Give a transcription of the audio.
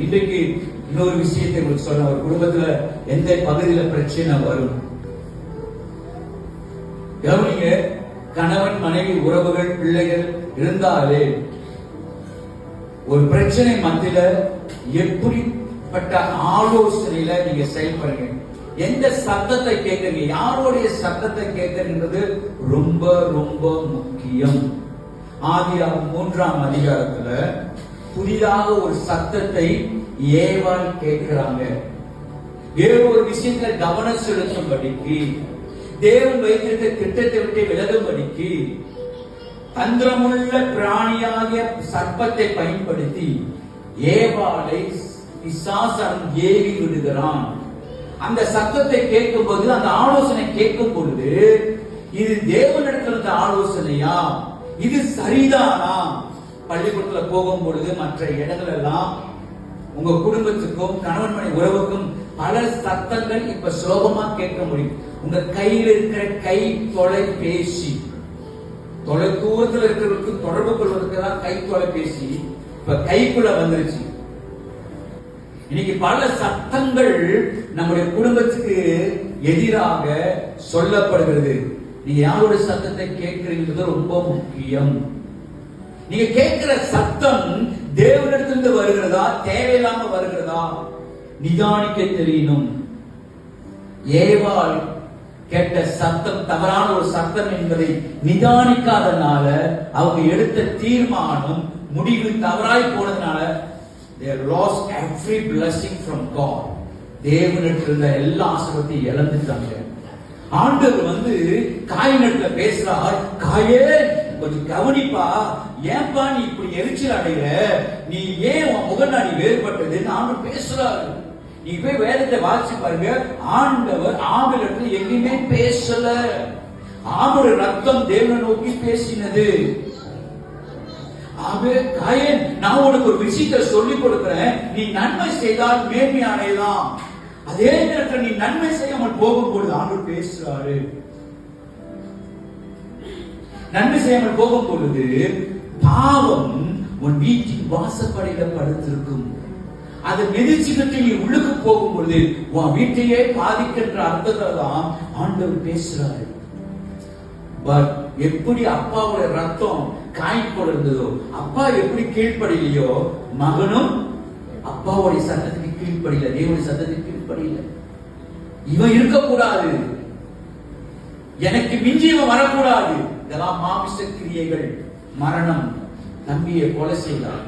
இன்றைக்கு இன்னொரு விஷயத்தை உங்களுக்கு சொல்ல, ஒரு குடும்பத்துல எந்த பகுதியில பிரச்சனை வரும் கவனிங்க. கணவன் மனைவி உறவுகள் பிள்ளைகள் இருந்தாலே ஒரு பிரச்சனை மத்தியில எப்படிப்பட்ட ஆலோசனையில நீங்க செயல்படுங்க, எந்த சத்தத்தை கேட்கறீங்க, யாருடைய சத்தத்தை கேட்கறது ரொம்ப ரொம்ப முக்கியம். ஆதியாகமம் 3ஆம் அதிகாரத்துல புதிதாக ஒரு சத்தத்தை ஏவாள் கேட்கிறாங்க. வேறு ஒரு விஷயத்துல கவனம் செலுத்தும்படிக்கு, தேவன் வைத்திருக்க திட்டத்தை விட்டு விலகும்படிக்கு தந்திரமுள்ள பிராணியாகிய சர்ப்பத்தை பயன்படுத்தி ஏவாளை பிசாசன் ஏவி விடுகிறான். அந்த சத்தத்தை கேட்கும் போது, அந்த ஆலோசனை கேட்கும் பொழுது, இது தேவனிடத்தில் இருந்த ஆலோசனையா, இது சரிதானா? பள்ளிக்கூடத்துல போகும் பொழுது மற்ற இடங்கள் எல்லாம் உங்க குடும்பத்துக்கும் கணவன் மனைவி உறவுக்கும் பல சத்தங்கள் இப்ப சுலபமா கேட்க முடியும். உங்க கையில் இருக்கிற கை தொலைபேசி, தொலைதூரத்தில் இருக்கிறவருக்கு தொடர்பு கொள்வதற்குதான் கை தொலைபேசி இப்ப கைக்குள்ள வந்துருச்சு. இன்னைக்கு பல சத்தங்கள் நம்முடைய குடும்பத்துக்கு எதிராக சொல்லப்படுகிறது. நீங்க யாருடைய சத்தத்தை கேட்கிறீங்கிறது ரொம்ப முக்கியம். நீங்க கேட்கிற சத்தம் தேவனிடத்திலிருந்து வருகிறதா, தேவையில்லாம வருகிறதா, நிதானிக்க தெரியணும். ஏவாள் கேட்ட சத்தம் தவறான ஒரு சத்தம் என்பதை நிதானிக்காதனால அவங்க எடுத்த தீர்மானம் முடிவு தவறாய் போனதுனால they lost every blessing from God. தேவனிடத்திலிருந்த எல்லா ஆசீர்வாதத்தையும் இழந்துட்டாங்க. ஆண்டவர் காயினிடத்துல பேசுறார், காயேன் கொஞ்சம் கவனிப்பா, ஏன்பா நீ இப்படி எரிச்சல் அடைகிற, நீ ஏன் உன் முகநாடி வேறுபட்டதுன்னு ஆண்டவர் பேசுறாரு. நீ போய் வேதத்தை வாசிச்சு பாருங்க, ஆண்டவர் ஆபிலிடத்துல எங்கேயுமே பேசல. ஆபியோட ரத்தம் தேவனை நோக்கி பேசினது. காயேன், நான் உனக்கு ஒரு விஷயத்தை சொல்லிக் கொடுக்கிறேன், நீ நன்மை செய்தால் மேன்மை அடையலாம். அதே நேரத்தில் நீ நன்மை செய்யாமல் போகும்பொழுது ஆண்டவர் பேசுறாரு. நன்மை செய்யாமல் போகும் பொழுது பாவம் உன் வீட்டின் வாசப்படையில படுத்திருக்கும். அதை மிதிச்சுக்கிட்டு நீ உள்ளுக்கு போகும் பொழுது உன் வீட்டையே பாதிக்கின்ற அர்த்தத்துல தான் ஆண்டவர் பேசுறாரு. பட் எப்படி அப்பாவோட ரத்தம் காயின் போல இருந்ததோ, அப்பா எப்படி கீழ்ப்படிலையோ, மகனும் அப்பாவுடைய சத்தத்துக்கு கீழ்ப்படியில, தேவனுடைய சத்தத்துக்கு கீழ்ப்படியில. இவன் இருக்கக்கூடாது, எனக்கு மிஞ்சி இவன் வரக்கூடாது. இதெல்லாம் மாமிச கிரியைகள். மரணம் தம்பியை கொலை செய்தார்.